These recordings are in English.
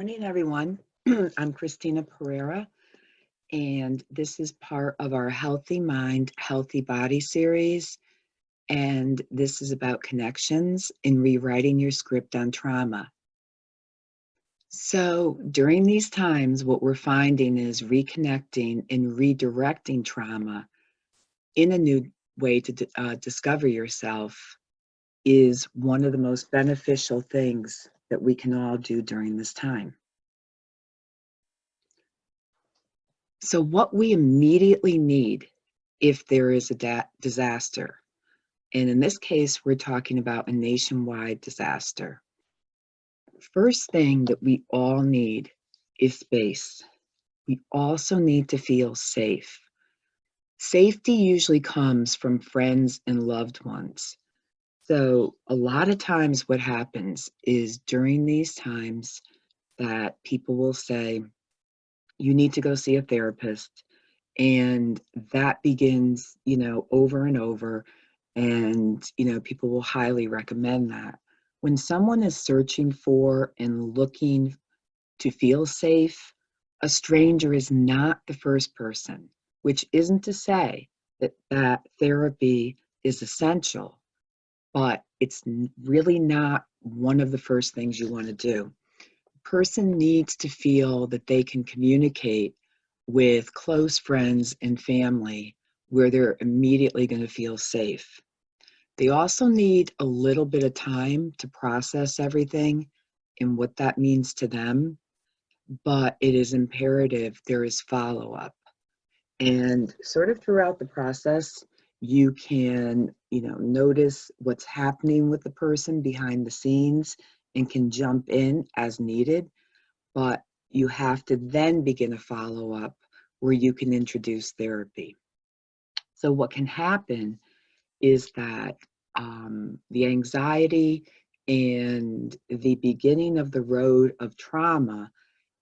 Morning, everyone. I'm Christina Pereira, and this is part of our Healthy Mind, Healthy Body series. And this is about connections in rewriting your script on trauma. So, during these times, what we're finding is reconnecting and redirecting trauma in a new way to discover yourself is one of the most beneficial things that we can all do during this time. So, what we immediately need if there is a disaster, and in this case, we're talking about a nationwide disaster. First thing that we all need is space. We also need to feel safe. Safety usually comes from friends and loved ones. So, a lot of times, what happens is during these times that people will say, you need to go see a therapist. And that begins, over and over. And, people will highly recommend that. When someone is searching for and looking to feel safe, a stranger is not the first person, which isn't to say that therapy is essential, but it's really not one of the first things you want to do. A person needs to feel that they can communicate with close friends and family where they're immediately going to feel safe. They also need a little bit of time to process everything and what that means to them, but it is imperative there is follow up. And sort of throughout the process, you can, notice what's happening with the person behind the scenes and can jump in as needed, but you have to then begin a follow up where you can introduce therapy. So, what can happen is that the anxiety and the beginning of the road of trauma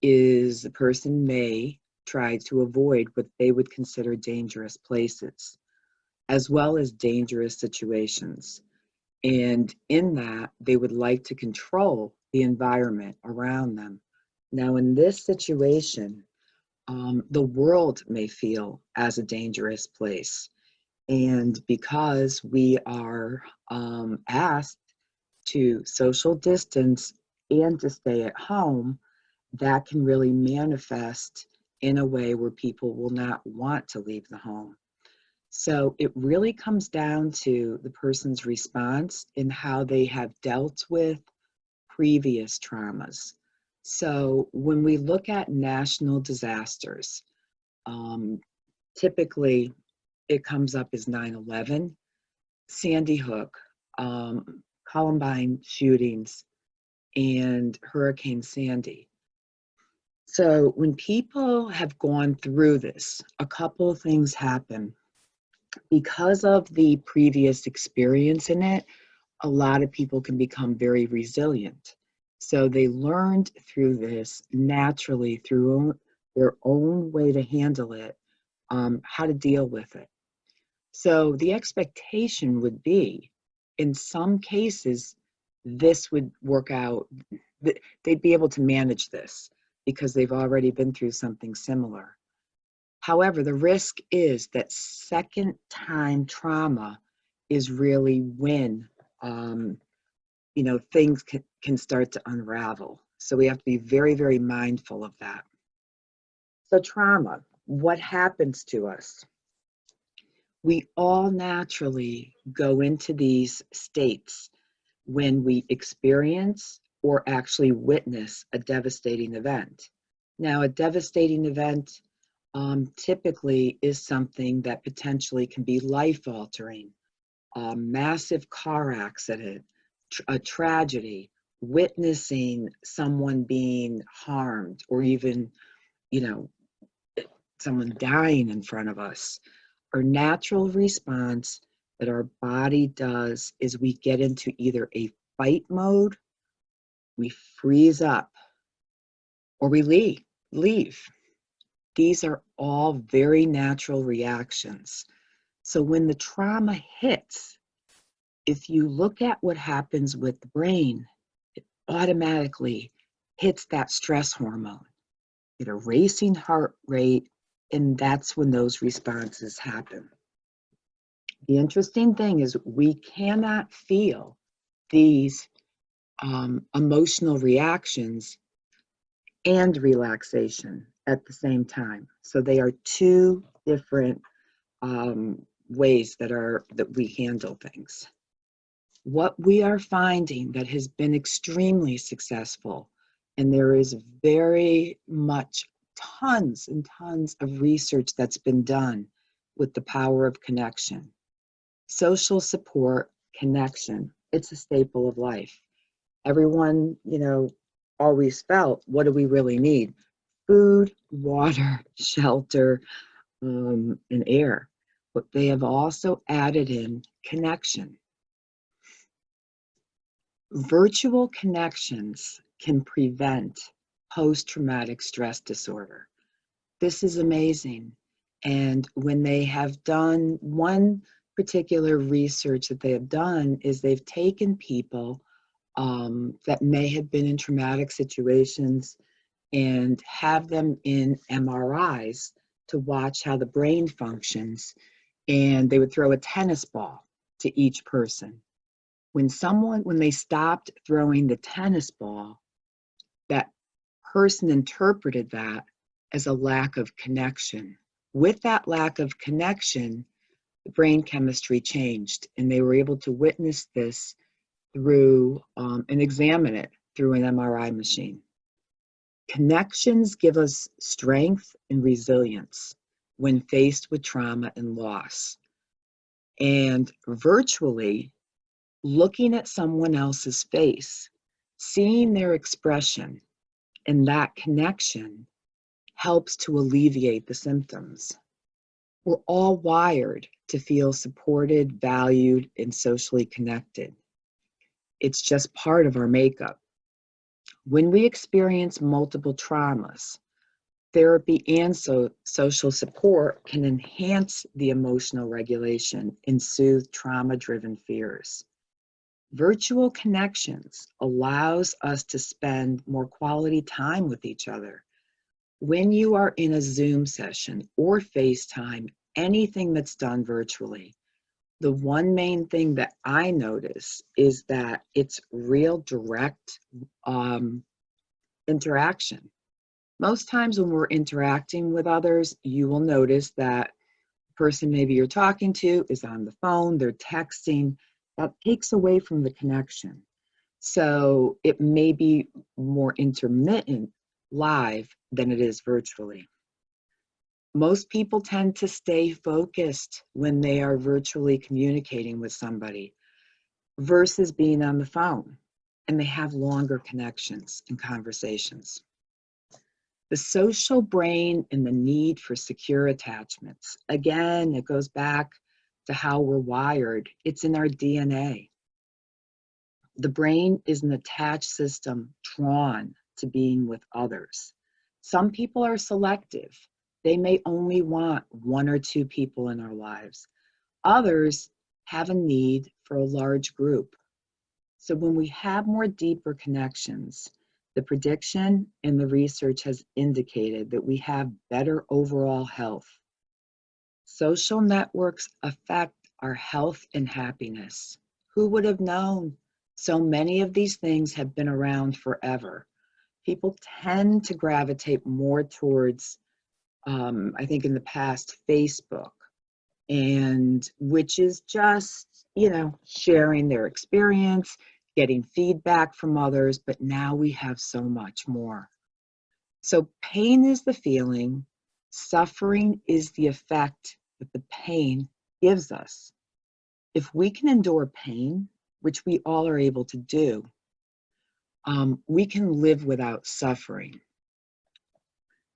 is the person may try to avoid what they would consider dangerous places, as well as dangerous situations. And in that, they would like to control the environment around them. Now, in this situation, the world may feel as a dangerous place. And because we are asked to social distance and to stay at home, that can really manifest in a way where people will not want to leave the home. So it really comes down to the person's response and how they have dealt with previous traumas. So when we look at national disasters, um, typically it comes up as 9/11, Sandy Hook, Columbine shootings, and Hurricane Sandy. So when people have gone through this, a couple of things happen. Because of the previous experience in it, a lot of people can become very resilient. So they learned through this naturally, through their own way to handle it, how to deal with it. So the expectation would be, in some cases, this would work out, they'd be able to manage this because they've already been through something similar. However, the risk is that second time trauma is really when things can start to unravel. So we have to be very, very mindful of that. So trauma, what happens to us? We all naturally go into these states when we experience or actually witness a devastating event. Now, a devastating event typically is something that potentially can be life-altering. A massive car accident, a tragedy, witnessing someone being harmed, or even, you know, someone dying in front of us. Our natural response that our body does is we get into either a fight mode, we freeze up, or we leave. These are all very natural reactions. So when the trauma hits, if you look at what happens with the brain, it automatically hits that stress hormone, get a racing heart rate, and that's when those responses happen. The interesting thing is we cannot feel these emotional reactions and relaxation at the same time. So they are two different ways that we handle things. What we are finding that has been extremely successful, and there is very much tons and tons of research that's been done with the power of connection. Social support, connection, it's a staple of life. Everyone, always felt, what do we really need? Food, water, shelter, and air. But they have also added in connection. Virtual connections can prevent post-traumatic stress disorder. This is amazing. And when they have done one particular research that they have done is they've taken people that may have been in traumatic situations and have them in MRIs to watch how the brain functions. And they would throw a tennis ball to each person. When they stopped throwing the tennis ball, that person interpreted that as a lack of connection. With that lack of connection, the brain chemistry changed, and they were able to witness this through and examine it through an MRI machine. Connections give us strength and resilience when faced with trauma and loss. And virtually, looking at someone else's face, seeing their expression, and that connection helps to alleviate the symptoms. We're all wired to feel supported, valued, and socially connected. It's just part of our makeup. When we experience multiple traumas, therapy and social support can enhance the emotional regulation and soothe trauma-driven fears. Virtual connections allows us to spend more quality time with each other. When you are in a Zoom session or FaceTime, anything that's done virtually, the one main thing that I notice is that it's real direct interaction. Most times when we're interacting with others, you will notice that the person maybe you're talking to is on the phone, they're texting. That takes away from the connection. So it may be more intermittent live than it is virtually. Most people tend to stay focused when they are virtually communicating with somebody versus being on the phone, and they have longer connections and conversations. The social brain and the need for secure attachments. Again, it goes back to how we're wired. It's in our DNA. The brain is an attached system drawn to being with others. Some people are selective. They may only want one or two people in our lives. Others have a need for a large group. So when we have more deeper connections, the prediction and the research has indicated that we have better overall health. Social networks affect our health and happiness. Who would have known? So many of these things have been around forever. People tend to gravitate more towards, I think in the past, Facebook, and which is just, sharing their experience, getting feedback from others, but now we have so much more. So pain is the feeling, suffering is the effect that the pain gives us. If we can endure pain, which we all are able to do, we can live without suffering.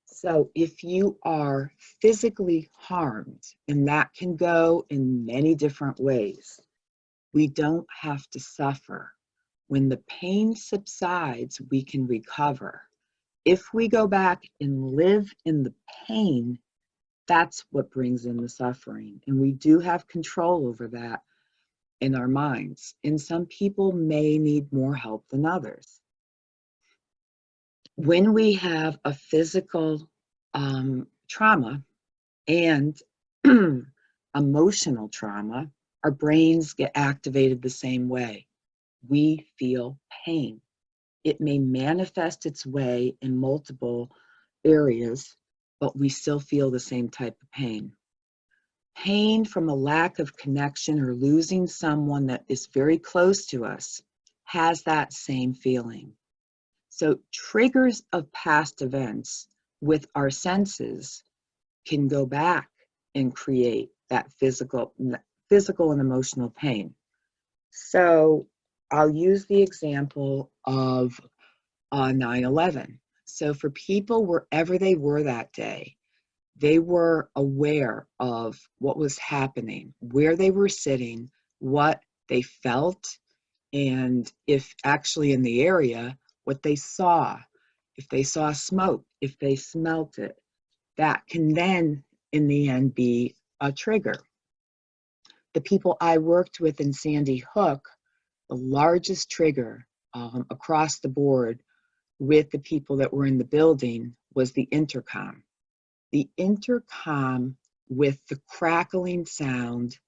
So if you are physically harmed, and that can go in many different ways, we don't have to suffer. When the pain subsides, we can recover. If we go back and live in the pain, that's what brings in the suffering. And we do have control over that in our minds. And some people may need more help than others. When we have a physical trauma and emotional trauma, our brains get activated the same way. We feel pain. It may manifest its way in multiple areas, but we still feel the same type of pain. Pain from a lack of connection or losing someone that is very close to us has that same feeling. So, triggers of past events with our senses can go back and create that physical and emotional pain. So, I'll use the example of 9/11. So, for people wherever they were that day, they were aware of what was happening, where they were sitting, what they felt, and if actually in the area, what they saw. If they saw smoke, if they smelt it, that can then, in the end, be a trigger. The people I worked with in Sandy Hook, the largest trigger across the board with the people that were in the building was the intercom. The intercom with the crackling sound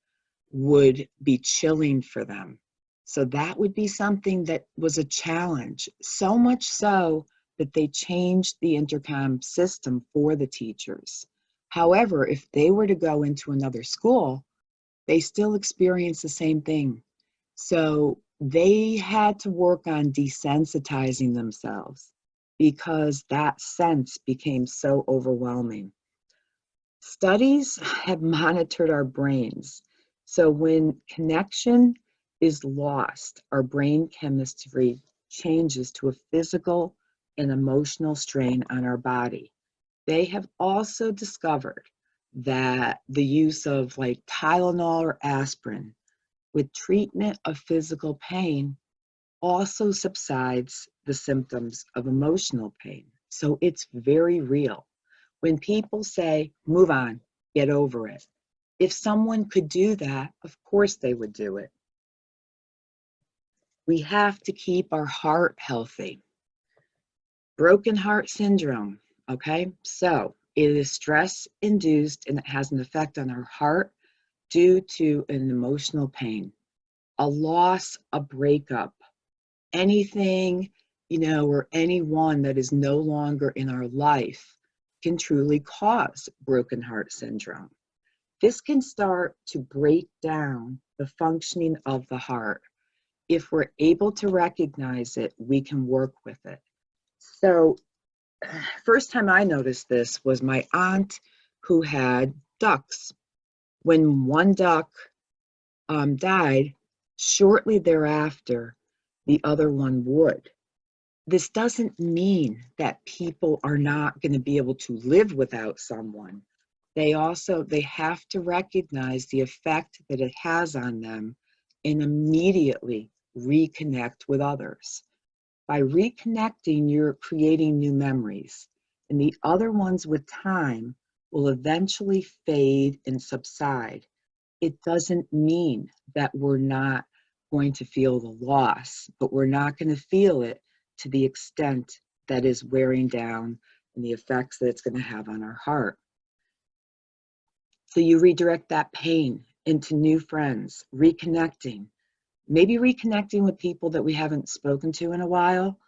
would be chilling for them. So that would be something that was a challenge, so much so that they changed the intercom system for the teachers. However, if they were to go into another school, they still experience the same thing. So they had to work on desensitizing themselves because that sense became so overwhelming. Studies have monitored our brains. So when connection is lost, our brain chemistry changes to a physical and emotional strain on our body. They have also discovered that the use of like Tylenol or aspirin with treatment of physical pain also subsides the symptoms of emotional pain. So it's very real. When people say, move on, get over it, if someone could do that, of course they would do it. We have to keep our heart healthy. Broken heart syndrome, okay? So it is stress induced and it has an effect on our heart due to an emotional pain, a loss, a breakup, anything, or anyone that is no longer in our life can truly cause broken heart syndrome. This can start to break down the functioning of the heart. If we're able to recognize it, we can work with it. So, first time I noticed this was my aunt who had ducks. When one duck died, shortly thereafter, the other one would. This doesn't mean that people are not going to be able to live without someone. They have to recognize the effect that it has on them and immediately reconnect with others. By reconnecting, you're creating new memories, and the other ones with time will eventually fade and subside. It doesn't mean that we're not going to feel the loss, but we're not going to feel it to the extent that is wearing down and the effects that it's going to have on our heart. So you redirect that pain into new friends, reconnecting, maybe reconnecting with people that we haven't spoken to in a while.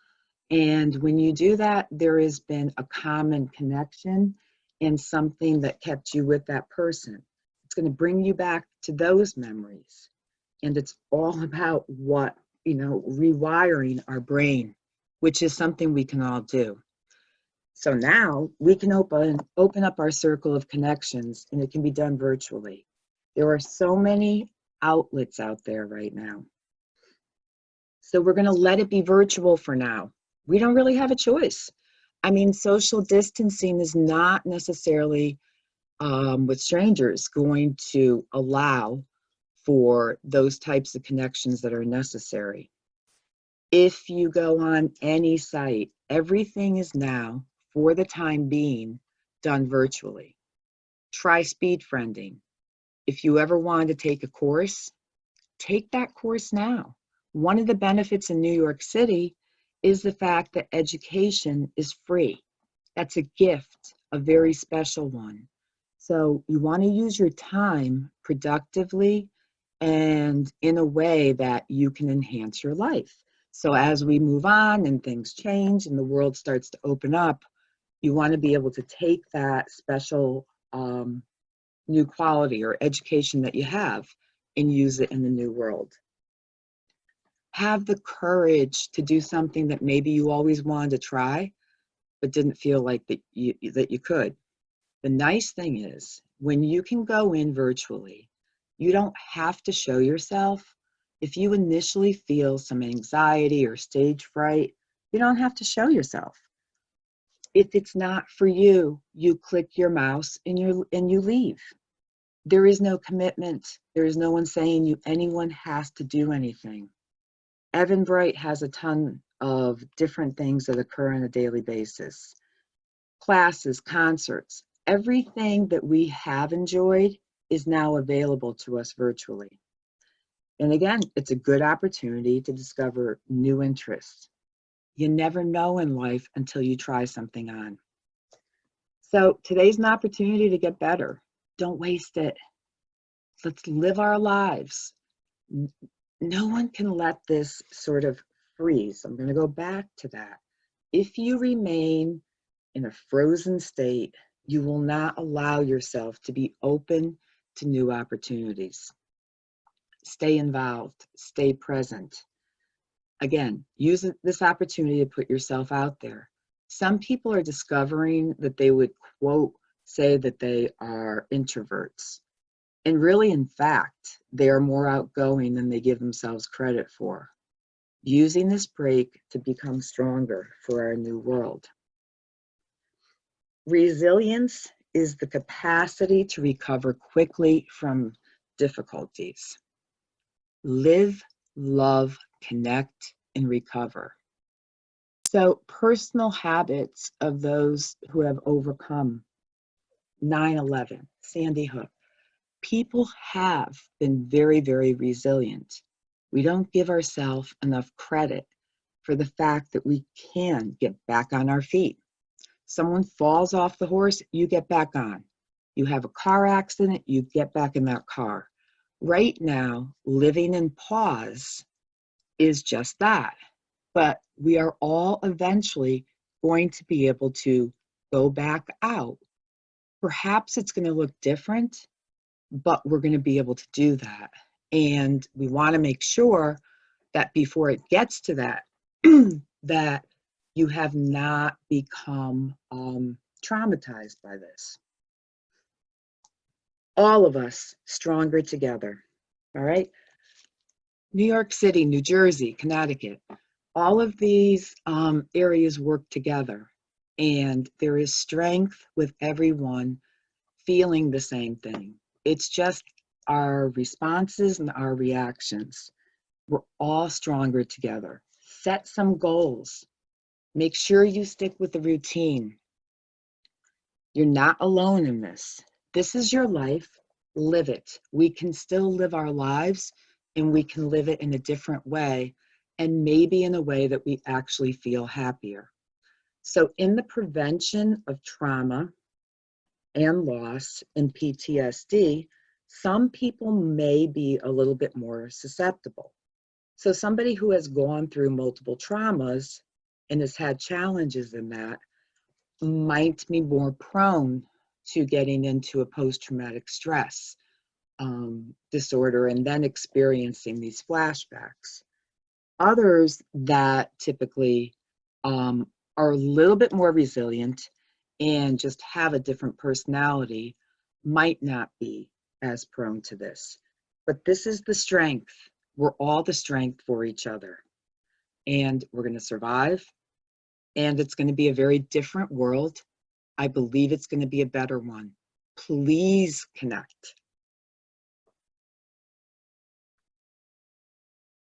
And when you do that, there has been a common connection and something that kept you with that person. It's going to bring you back to those memories. And it's all about rewiring our brain, which is something we can all do. So now we can open up our circle of connections, and it can be done virtually. There are so many outlets out there right now. So we're going to let it be virtual for now. We don't really have a choice. I mean, social distancing is not necessarily with strangers going to allow for those types of connections that are necessary. If you go on any site, everything is now, for the time being, done virtually. Try speed friending. If you ever wanted to take a course, take that course now. One of the benefits in New York City is the fact that education is free. That's a gift, a very special one. So you want to use your time productively and in a way that you can enhance your life. So as we move on and things change and the world starts to open up, you want to be able to take that special new quality or education that you have and use it in the new world. Have the courage to do something that maybe you always wanted to try, but didn't feel like that you could. The nice thing is, when you can go in virtually, you don't have to show yourself. If you initially feel some anxiety or stage fright, you don't have to show yourself. If it's not for you, you click your mouse and you leave. There is no commitment. There is no one saying anyone has to do anything. Eventbrite has a ton of different things that occur on a daily basis. Classes, concerts, everything that we have enjoyed is now available to us virtually. And again, it's a good opportunity to discover new interests. You never know in life until you try something on. So today's an opportunity to get better. Don't waste it. Let's live our lives. No one can let this sort of freeze. I'm going to go back to that. If you remain in a frozen state, you will not allow yourself to be open to new opportunities. Stay involved, stay present. Again, use this opportunity to put yourself out there. Some people are discovering that they would, quote, say that they are introverts. And really, in fact, they are more outgoing than they give themselves credit for. Using this break to become stronger for our new world. Resilience is the capacity to recover quickly from difficulties. Live, love, connect, and recover. So, personal habits of those who have overcome 9/11, Sandy Hook. People have been very, very resilient. We don't give ourselves enough credit for the fact that we can get back on our feet. Someone falls off the horse, you get back on. You have a car accident, you get back in that car. Right now, living in pause is just that. But we are all eventually going to be able to go back out. Perhaps it's going to look different, but we're going to be able to do that. And we want to make sure that before it gets to that, that you have not become traumatized by this. All of us stronger together, all right? New York City, New Jersey, Connecticut, all of these areas work together, and there is strength with everyone feeling the same thing. It's just our responses and our reactions. We're all stronger together. Set some goals. Make sure you stick with the routine. You're not alone in this. This is your life. Live it. We can still live our lives, and we can live it in a different way, and maybe in a way that we actually feel happier. So in the prevention of trauma and loss and PTSD, some people may be a little bit more susceptible. So somebody who has gone through multiple traumas and has had challenges in that might be more prone to getting into a post-traumatic stress disorder and then experiencing these flashbacks. Others that typically are a little bit more resilient and just have a different personality might not be as prone to this. But this is the strength. We're all the strength for each other. And we're going to survive. And it's going to be a very different world. I believe it's going to be a better one. Please connect.